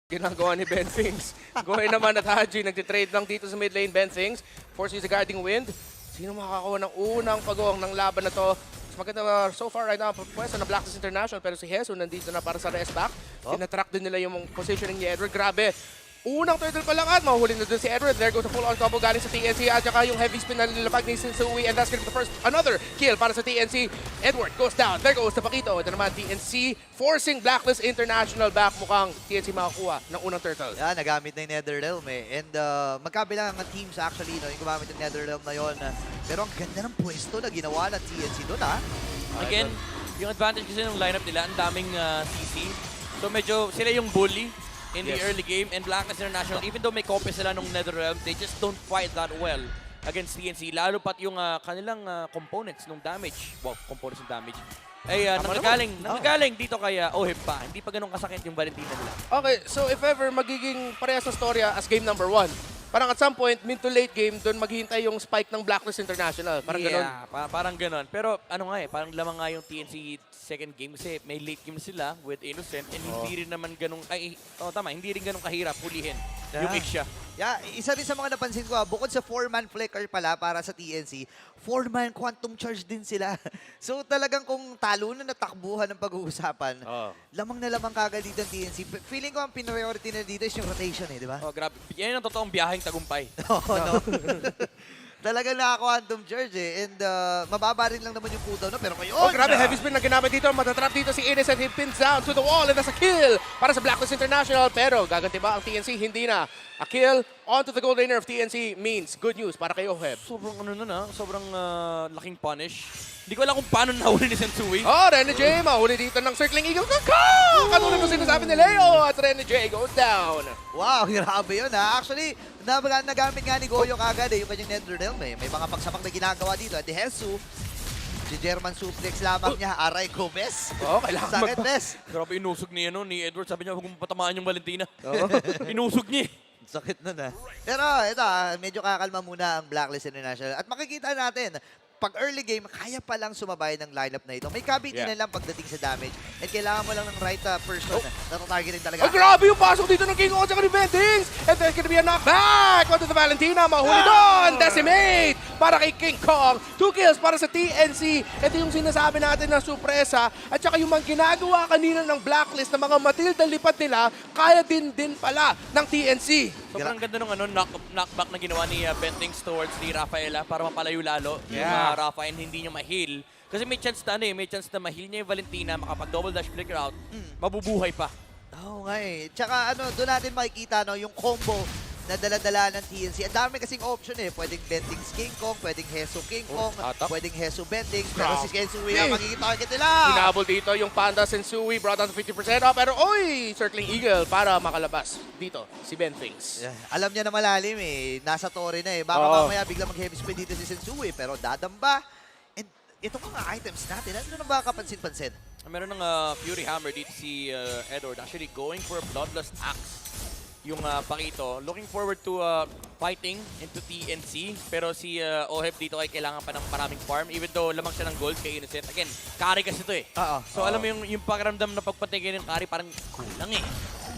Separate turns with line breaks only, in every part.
Ginagawa ni Ben Things. Goy naman at Haji, nagtitrade lang dito sa mid lane. Ben Things, forces the guarding wind. Sino makakakuha ng unang pagong ng laban na to? Mas maganda so far right now, pwesto na Blacklist International, pero si Jesus nandito na para sa rest back. Tinatrack din nila yung positioning ni Edward. Grabe. Unang turtle pa lang at mahuhuli na dun si Edward. There goes a full-on combo galing sa TNC at saka yung heavy spin na nilapag ni Sinsui, and that's gonna be the first, another kill para sa TNC. Edward goes down. There goes the Paquito. Ito naman TNC forcing Blacklist International back. Mukhang TNC makakuha ng unang turtle.
Yeah, nagamit na yung Netherrealm eh. And magkabilang ang teams actually, no, yung gumamit yung Netherrealm na yun. Pero ang ganda ng pwesto na ginawa ng TNC doon, ha?
Again, yung advantage kasi ng lineup nila, ang daming CC. So medyo sila yung bully in the early game, and Blacklist International, even though may copy sila nung Netherrealm, they just don't fight that well against TNC. Lalo pat yung kanilang components nung damage. Wow, components ng damage. Ay, nanggagaling dito kay Oheb pa. Hindi pa ganun kasakit yung Valentina nila.
Okay, so if ever magiging parehas na storya as game number 1, parang at some point, mid to late game, doon maghihintay yung spike ng Blacklist International. Parang ganun.
Parang ganun. Pero ano nga parang lamang nga yung TNC second game kasi may late game sila with Innocent, and hindi rin naman ganun, hindi rin ganun kahirap hulihin yung Ixia.
Yeah, isa rin sa mga napansin ko, bukod sa 4-man flicker pala para sa TNC, 4-man quantum charge din sila. So talagang kung talo na natakbuhan ng pag-uusapan, lamang na lamang kagad dito ang TNC. Feeling ko ang priority na dito is yung rotation eh, di ba?
Oh, grabe. Yan ang totoong biyaheng tagumpay.
No. Talagang naka-quantum charge eh. And mababa rin lang naman yung cooldown, no? Pero ngayon...
Oh, grabe. Heavy spin na ginamit dito. Matatrap dito si Innocent. He pins down to the wall, and that's a kill para sa Blacklist International. Pero gaganti ba ang TNC? Hindi na. A kill onto the gold laner of TNC means good news para kay Oheb.
Sobrang sobrang laking punish. Hindi ko alam kung paano nahuli ni Sensui.
Oh, Rene J, mahuli dito ng Circling Eagle. Katulad ng sinasabi ni Leo, at Rene J goes down.
Wow, grabe yun ha. Actually, nagamit nga ni Goyo kagad eh, yung kanyang Netherrealm eh. May mga pagsapak na ginagawa dito. At Jesus, si German suplex lamang niya, Aray Gomez.
Oo, kailangan
Sakit, Bes.
Grabe, inusog ni Edward. Sabi niya, huwag mong patamaan yung Valentina. Inusog niya.
Sakit nun ha. Pero ito, medyo kakalma muna ang Blacklist International. At makikita natin, pag early game, kaya pa lang sumabay ng lineup na ito. May kabitinan lang pagdating sa damage. And kailangan mo lang ng right person na tatargetin talaga.
Oh, grabe yung pasok dito ng King Kong at saka ni Bentings. And there's gonna be a knockback onto the Valentina. Mahuli doon. Decimate para kay King Kong. 2 kills para sa TNC. Ito yung sinasabi natin na sorpresa. At saka yung mga ginagawa kanina ng Blacklist na mga Matilda lipat nila, kaya din pala ng TNC.
Sobrang ganda nung knockback na ginawa ni Bentings towards ni Rafaela para mapalayo lalo. Yung Rafa, and hindi niya ma-heal. Kasi may chance na ma-heal niya yung Valentina, makapag-double dash flicker out, mabubuhay pa.
Oo nga eh. Tsaka doon natin makikita yung combo na dala-dala ng TNC. Ang dami kasing option eh. Pwedeng Bentings King Kong, pwedeng Hesu King Kong, pwedeng Hesu Bentings, pero si Sensui ang magiging-target nila.
Hinabol dito yung Panda Sensui, brought down to 50% off, pero Circling Eagle para makalabas dito si Bentings.
Yeah. Alam niya na malalim eh. Nasa tore na eh. Baka mamaya biglang mag-heavy spin dito si Sensui, pero dadamba. And ito mga items natin, ano na ba kapansin-pansin?
Meron ng Fury Hammer dito si Edward, actually going for a Bloodlust Axe. Yung Paquito, looking forward to fighting into TNC. Pero si Oheb dito ay kailangan pa ng maraming farm. Even though lamang siya ng gold kay Innocent. Again, carry kasi ito eh. So alam mo yung pakiramdam na pagpatingin ng carry parang kulang eh.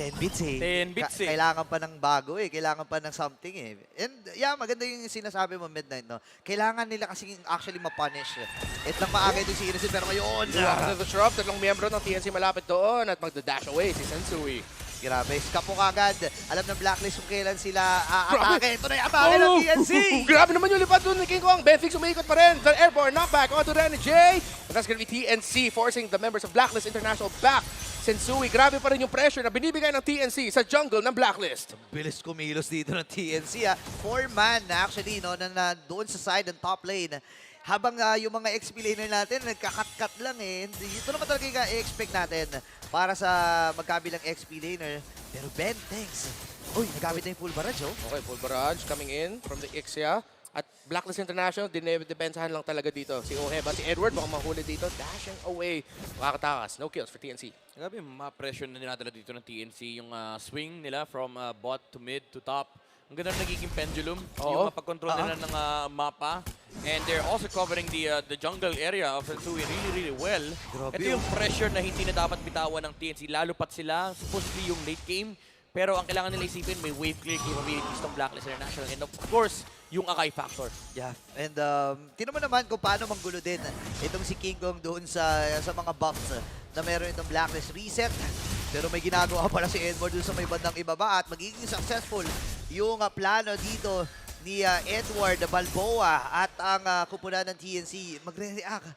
10 bits eh.
10 bits eh.
Kailangan pa ng bago eh. Kailangan pa ng something eh. And yeah, maganda yung sinasabi mo, Midnight, no? Kailangan nila kasi actually ma-punish. At lang maagay doon si Innocent, pero ngayon.
After the drop, tatlong miyembro ng TNC malapit doon at magda-dash away si Sensui.
Grabe, skapo kagad. Alam ng Blacklist kung kailan sila aatake. Ito na yung atake ng TNC!
Grabe naman yung lipat doon ni King Kong. Benfix umiikot pa rin. The airborne knockback onto Rene J. And that's gonna be TNC forcing the members of Blacklist International back. Sensui, grabe pa rin yung pressure na binibigay ng TNC sa jungle ng Blacklist.
Bilis kumilos dito ng TNC. 4-man actually, no, na doon sa side ng top lane. Habang yung mga XP laner natin, nagkakat-cut lang eh. Ito naman talaga yung i-expect natin para sa magkabilang XP laner. Pero Ben, thanks. Uy, nagamit na yung full barrage, oh.
Okay, full barrage coming in from the Ixia. At Blacklist International, dinepensahan lang talaga dito. Si Oheb at si Edward, baka mahuli dito. Dashing away. Makakatakas. No kills for TNC.
Grabe, ma-pressure na dinadala dito ng TNC. Yung swing nila from bot to mid to top. Ang ganda nagiging pendulum. Yung pag-control nila ng mapa. And they're also covering the jungle area of Sensui really well.
Grabe,
Ito yung pressure na hindi na dapat bitawan ng TNC. Lalo pat sila, supposedly yung late game, Pero ang kailangan nila isipin, may wave clear capabilities ng Blacklist International. And of course, yung Akai factor.
Yeah. And tinan mo naman kung paano manggulo din itong si King Kong doon sa mga buffs na meron itong Blacklist reset. Pero may ginagawa pala si Edward doon sa may bandang ibaba at magiging successful yung plano dito ni Edward Balboa at ang kupunan ng TNC magre-react.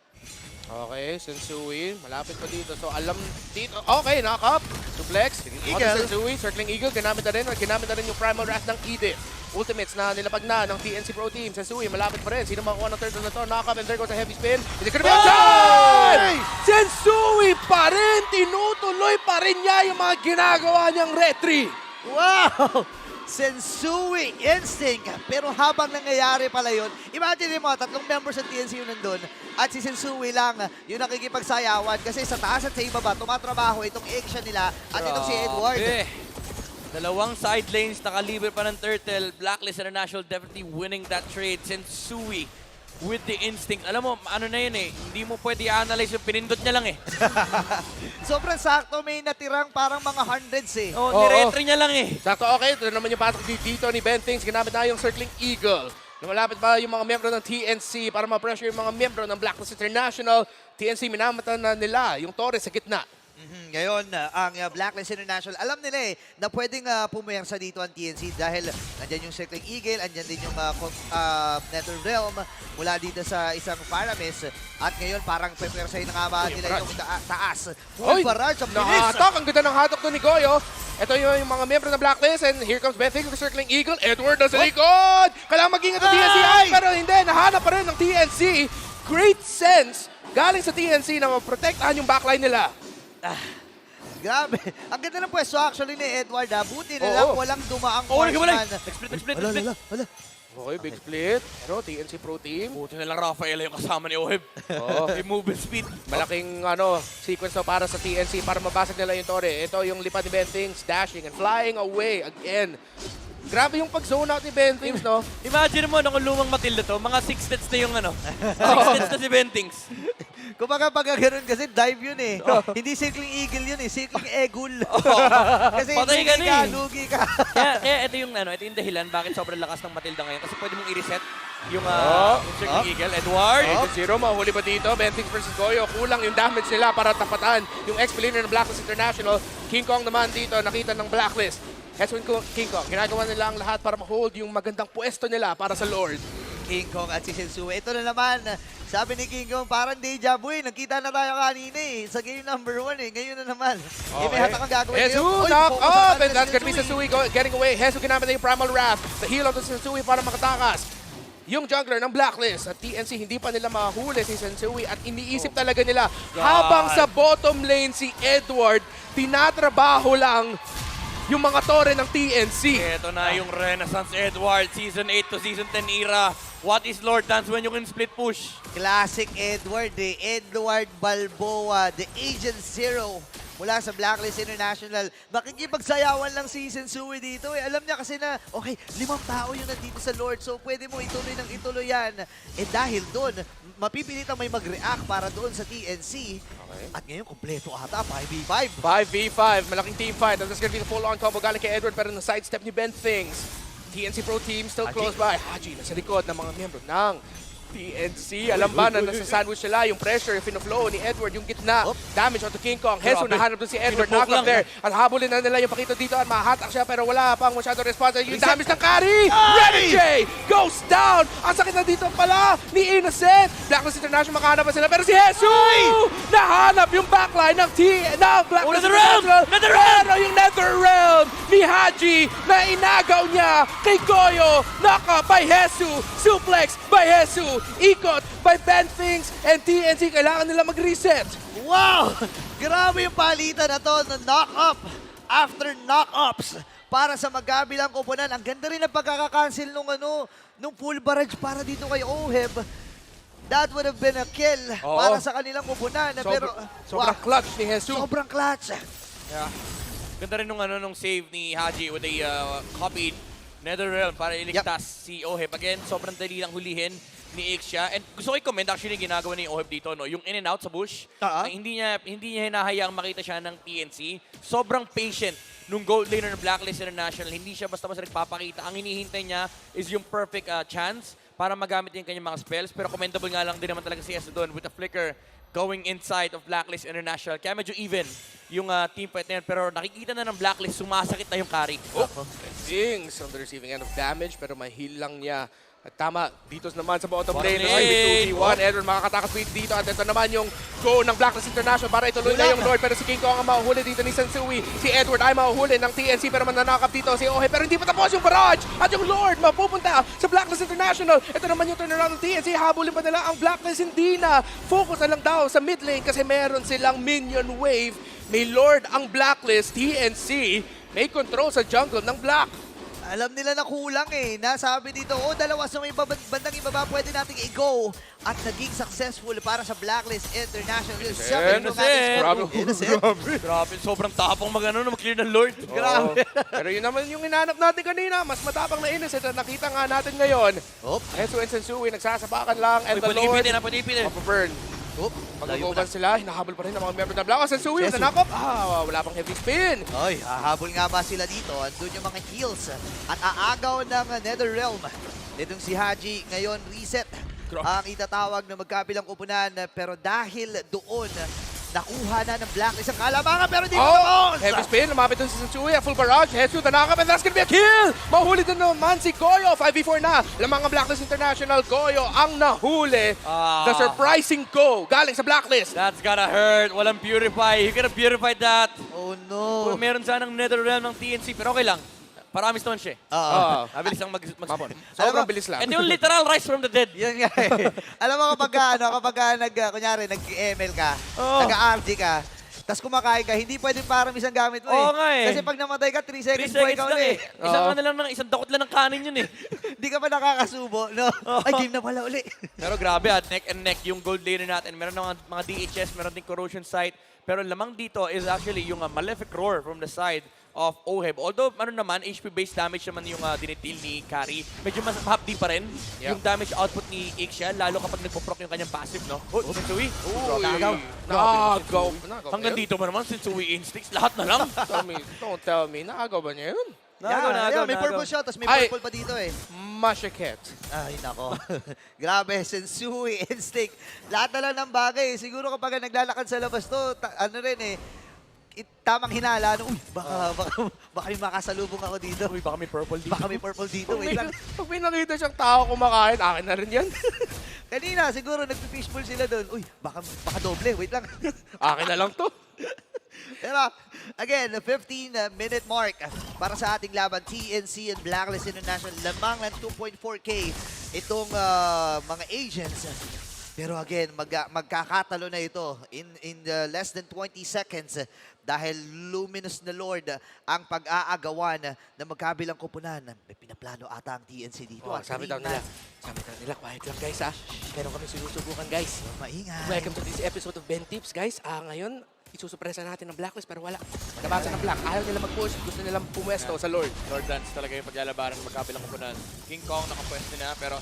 Okay, Sensui, malapit pa dito. So alam dito, okay, knock-up. Suplex,
Eagle.
Sensui, circling Eagle, ginamit na rin yung Primal Wrath ng Edith. Ultimates na nilapag na ng TNC Pro Team. Sensui, malapit pa rin. Sino makuha ng third na to? Knock-up and there goes a heavy spin. Is it gonna be a time? Sensui pa rin! Tinutuloy pa rin niya yung mga ginagawa niyang retry.
Wow! Sensui Instinct. Pero habang nangyayari pala yun, imagine mo, 3 members ng TNC yun nandun at si Sensui lang yung nakikipagsayawan kasi sa taas at sa ibaba, tumatrabaho itong action nila at itong si Edward.
Dalawang side lanes, nakalibre pa ng Turtle. Blacklist International definitely winning that trade. Sensui with the instinct. Alam mo, ano na yun eh, hindi mo pwede i-analyze yung pinindot niya lang eh.
Sobrang sakto, may natirang parang mga hundreds eh.
Oh,
Oo.
niretry niya lang eh.
Sakto, okay. Ito na naman yung pasok dito ni Ben Things. Ginamit na yung circling Eagle. Lumalapit pa yung mga miyembro ng TNC para ma-pressure yung mga miyembro ng Blacklist International. TNC, minamata na nila yung Torres sa gitna.
Ngayon, ang Blacklist International, alam nila eh na pwedeng pumayarsa dito ang TNC dahil nandyan yung Circling Eagle, andyan din yung NetherRealm mula dito sa isang Paramis. At ngayon, parang pwede na nga ba nila yung taas. Full barrage, ang bilis!
Nahatak! Ang ganda ng hatak to ni Goyo. Ito yung mga miyembro ng Blacklist and here comes Ben Things with Circling Eagle. Edward na sa likod! Kailangan mag-ingat ang TNC. Ay, pero hindi, nahanap pa rin ng TNC. Great sense galing sa TNC na maprotektahan yung backline nila.
Grabe. Ang ganda ng pwesto actually ni Edward. Buti na
Oo.
lang walang dumaang
Oh,
marksman.
nag-split.
Wala.
Okay, big split. Pero TNC Pro Team.
Buti na lang Rafaela yung kasama ni Oheb.
Oo.
May movement speed.
Malaking sequence na para sa TNC para mabasag nila yung Torre. Ito yung lipad ni Ben Things, dashing and flying away again. Grabe yung pag-zone out ni Ben Things, no?
Imagine mo, nung lumang Matilda to, mga 6 stats na yung 6 stats na si Bentings.
Kumbaga pag gano'n kasi dive yun eh. Hindi Circling Eagle yun eh. Circling Egul. Kasi
Patay ka na eh.
lugi ka.
kaya ito yung dahilan bakit sobrang lakas ng Matilda ngayon. Kasi pwede mong i-reset yung Circling Eagle. Edward.
8-0, mahuli pa dito. Ben Things versus Goyo. Kulang yung damage nila para tapatan yung ex-player ng Blacklist International. King Kong naman dito, nakita ng Blacklist. Heswin King Kong, ginagawa nila ang lahat para ma-hold yung magandang pwesto nila para sa Lord.
King Kong at si Sensui. Ito na naman, sabi ni King Kong, parang deja vu eh. Nagkita na tayo kanina eh. Sa game number 1 eh. Ngayon na naman. Eh, may hatak ang gagawin.
Hesu,
Uy,
knock
focus
up!
ang
And that's gonna be Sensui getting away. Hesu ginamit na yung Primal Wrath. The heal of the Sensui para makatakas. Yung jungler ng Blacklist at TNC, hindi pa nila mahuli si Sensui at iniisip talaga nila habang sa bottom lane si Edward, tinatrabaho lang yung mga tore ng TNC.
Ito na yung Renaissance Edward, Season 8 to Season 10 era. What is Lord Dance when you can split push?
Classic Edward eh. Edward Balboa, the Agent Zero mula sa Blacklist International. Makikipagsayawan lang si Sensui dito eh. Alam niya kasi na, okay, 5 tao yung nandito sa Lord, so pwede mo ituloy ng ituloy yan. Eh dahil doon, mapipilitang may mag-react para doon sa TNC.
Okay.
At ngayon, kompleto ata, 5v5.
5v5, malaking team fight. And that's gonna be the full-on combo galing kay Edward pero na-sidestep ni Ben Things. TNC Pro Team still close by. Haji nasa likod ng mga miyembro ng TNC. Alam ba na nasa sandwich sila yung pressure, flow ni Edward, yung gitna. Damage onto King Kong. Hesu,
Grabe.
nahanap doon si Edward.
Pinupoke
Knock up
lang.
there. At habulin na nila yung pakito dito at mahatak siya pero wala pang masyado response. Yung damage ng carry! Renegade goes down! Ang sakit na dito pala ni Innocent. Blacklist International makahanap pa sila pero si Hesu! Nahanap yung backline ng Blacklist
NetherRealm!
International.
NetherRealm!
Pero yung NetherRealm ni Haji na inagaw niya kay Goyo. Knock by Hesu. Suplex by Hesu. Ikot by Ben Things and TNC. Kailangan nila mag-reset.
Wow! Grabe yung palitan na to na knock-up after knock-ups para sa magkabilang koponan. Ang ganda rin ang pagkakakancel nung full barrage para dito kay Oheb. That would have been a kill
Oo.
para sa kanilang koponan. Pero
Sobrang
wow,
clutch ni Hesu.
sobrang clutch.
Ganda rin nung save ni Haji with a copied NetherRealm para iligtas si Oheb. Again, sobrang dali lang hulihin ni Ixia. And gusto ko i-comment actually yung ginagawa ni Oheb dito, no? Yung in and out sa bush. Hindi niya hinahayaang makita siya ng TNC. Sobrang patient nung gold laner ng Blacklist International, hindi siya basta-basta nagpapakita. Ang hinihintay niya is yung perfect chance para magamit yung kanyang mga spells. Pero commendable nga lang din naman talaga si Esso doon with a flicker going inside of Blacklist International. Kaya medyo even yung team fight na yun. Pero nakikita na ng Blacklist, sumasakit na yung carry.
Oh, Things on the receiving end of damage pero may heal lang niya. At tama, dito naman sa bottom lane. Ay, may 2v1. Edward makakatakas wait dito. At ito naman yung go ng Blacklist International para ituloy na yung Lord. Pero si King Kong ang mahuhuli dito ni Sensui. Si Edward ay mahuhuli ng TNC pero mananakap dito si Ohe. Pero hindi pa tapos yung barrage. At yung Lord mapupunta sa Blacklist International. Ito naman yung turnaround ng TNC. Habulin pa nila ang Blacklist. Hindi na. Focus na lang daw sa mid lane kasi meron silang minion wave. May Lord ang Blacklist. TNC may control sa jungle ng Black.
Alam nila na kulang eh. Nasabi dito, dalawa sa may bandang ibaba pwede nating i-go. At naging successful para sa Blacklist International.
Grabe, sobrang tapang mag-clear ng Lord.
Grabe.
Pero yun naman yung hinanap natin kanina. Mas matapang na Innocent at nakita nga natin ngayon. Esso and Sensui nagsasabakan lang. And the Lord mapaburn. Pag-uban sila, hinahabol pa rin ng mga member ng Black. Sensui, nanakop. Wala pang heavy spin.
Oy, hahabol nga ba sila dito? Andun yung mga heals. At aagaw ng NetherRealm. Itong si Haji ngayon reset ang itatawag na magkabilang kupunan. Pero dahil doon, nakuha na ng Blacklist ang kalamangan pero di tapos!
Heavy spin, lumapit doon si Sensui, full barrage, Jesus, nanakap, and that's gonna be a kill! Mahuli din naman si Goyo, 5v4 na. Lamang ang Blacklist International, Goyo ang nahuli. The surprising go, galing sa Blacklist.
That's gotta hurt. Walang purify. You gotta purify that.
Oh no!
Meron sanang NetherRealm ng TNC, pero okay lang. Paramis naman siya. Mabilis ang mag-spawn.
Sobrang bilis lang.
And yung literal rise from the dead.
Yun nga eh. Alam mo kapag kunyari, nag-ML ka, nag-RG ka, tapos kumakain ka, hindi pwedeng paramis ang gamit mo
Oo nga eh.
Kasi pag namatay ka, 3 seconds
3
buhay
seconds
ka
lang
uli.
eh. Isang dakot lang ng kanin yun eh.
Hindi ka pa nakakasubo, no? Ay, game na pala uli.
Pero grabe neck and neck yung gold laner natin. Meron ng mga DHS, meron din corrosion sight. Pero lamang dito is actually yung Malefic Roar from the side of Oheb. Although, HP-based damage naman yung dinitil ni Kari. Medyo mas hapdi pa rin yung damage output ni Ixia, lalo kapag nagpo-proc yung kanyang passive, no? Sensui.
Nagaw.
Hanggang dito mo naman, Sensui Instincts, lahat na lang.
Don't tell me, nagaw ba niya yun?
May purple shot, tapos may purple pa dito eh.
Mashaket.
Ay, nako. Grabe, Sensui, Instinct. Lahat na lang ng bagay. Siguro kapag naglalakad sa labas to, tamang hinala. Uy, baka may makasalubong ako dito.
Uy, baka may purple dito.
Baka may purple dito. Wait lang.
Pag may nakita siyang tao kumakain, akin na rin yan.
Kanina, siguro nagpipishball sila doon. Uy, baka doble. Wait lang.
Akin na lang to.
Pero, again, the 15-minute mark para sa ating laban, TNC and Blacklist International. Lamang ng 2.4K itong mga agents. Pero again, magkakatalo na ito in less than 20 seconds dahil Luminous na Lord ang pag-aagawan ng magkabilang kupunan. May pinaplano ata ang TNC dito.
Sabi daw nila, quiet lang guys ha. Meron kami sinusubukan guys.
Maingay.
Welcome to this episode of Ben Tips guys. Ngayon, isusupresa natin ng Blacklist pero wala. Nabasa ng Black. Ayaw nila mag-push. Gusto nilang pumwesto sa Lord.
Lord Dance talaga yung paglalabaran ng magkabilang kupunan. King Kong nakapwesto na, pero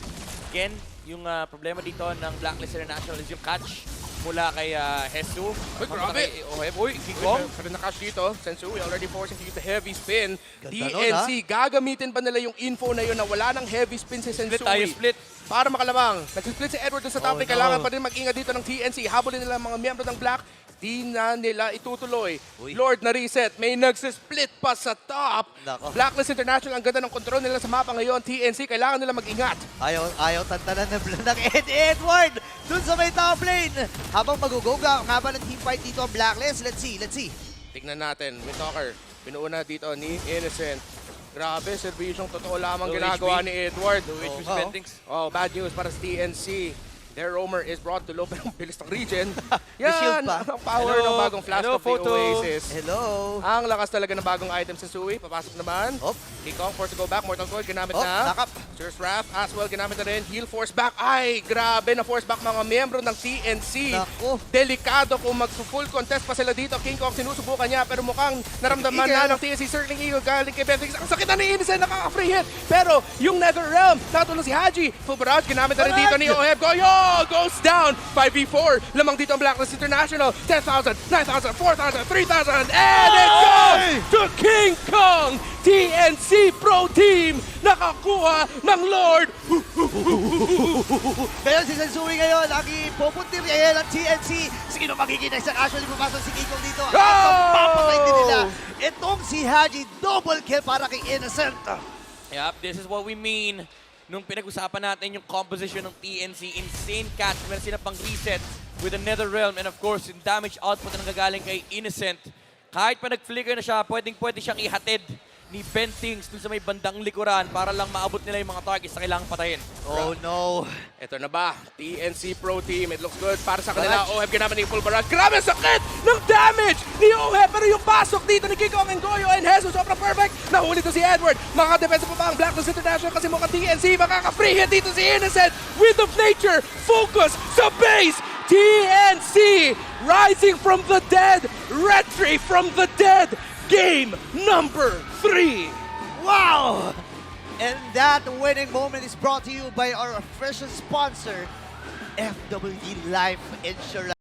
again, yung problema dito ng Blacklist International is yung catch mula kay Hesu.
Uy, grabe!
Uy, King Kong.
Pero na-catch dito. Sensui already forcing to use the heavy spin.
Ganda
DNC, gagamitin pa nila yung info na yun na wala ng heavy spin si Sensui.
Split.
Para makalamang. Nag-split si Edward dun sa top lane. Kailangan pa rin mag-ingat dito ng TNC. Habulin nila ang mga miyembro ng Black. Di na nila itutuloy. Lord na reset. May nagsisplit pa sa top.
Nako.
Blacklist International, ang ganda ng kontrol nila sa mapa ngayon. TNC, kailangan nila mag-ingat.
Ayaw tantanan ng Edward dun sa may top lane. Habang magugoga nga ba ng team fight dito ang Blacklist? Let's see.
Tignan natin. Mitoker, pinuuna dito ni Innocent. Grabe, serbisyong totoo lamang ginagawa ni Edward.
HP spendings.
Bad news para sa TNC. Their roamer is brought to low pero ang bilis ng regen.
shield
Yan,
pa.
ang power ng bagong Flash of the Oasis.
Hello.
Ang lakas talaga ng bagong item sa Sui. Papasok naman. King Kong forced to go back. Mortal Coil ginamit na.
Nakap.
Sir's Wrath as well ginamit na rin. Heal force back. Ay, grabe na force back mga miyembro ng TNC.
Naku.
Delikado kung mag-full contest pa sila dito. King Kong sinusubukan niya pero mukhang naramdaman na ng TNC. Circling Eagle galing kay Bethix. Ang sakit na ni Innocent, nakaka-free hit. Pero yung NetherRealm, nakatulong si Haji. Full barrage ginamit na rin dito ni Oheb. Goyo! all goes down. 5v4. Lamang dito ang Blacklist International. 10,000, 9,000, 4,000, 3,000. And it goes to King Kong. TNC Pro Team nakakuha ng Lord.
Ngayon si Sensui ngayon, ang ipupuntir ngayon ng TNC. Sino magiging next? Actually, pupasok si Kiko dito. At mapapatay din nila. Itong si Haji, double kill para kay Innocent.
Yep, this is what we mean. Nung pinag-usapan natin yung composition ng TNC, insane catch, meron sila pang reset with the Netherrealm, and of course, yung damage output na nanggagaling kay Innocent. Kahit pa nag-flicker na siya, pwedeng-pwede siyang ihatid ni Bentings dun sa may bandang likuran para lang maabot nila yung mga targets na kailangang patayin.
Oh no.
Ito na ba? TNC Pro Team. It looks good para sa kanila. OHEB ginaman ni Full Barrage. Grabe ang sakit ng damage ni OHEB. Pero yung pasok dito ni Kikong and Goyo and Jesus sobrang perfect. Nahuli to si Edward. Makaka-defensa pa ba ang Blacklist International kasi mukhang TNC makaka-free hit dito si Innocent. Wind of Nature. Focus sa base. TNC rising from the dead. Retry from the dead. Game number 3.
Wow! And that winning moment is brought to you by our official sponsor, FWD Life Insurance.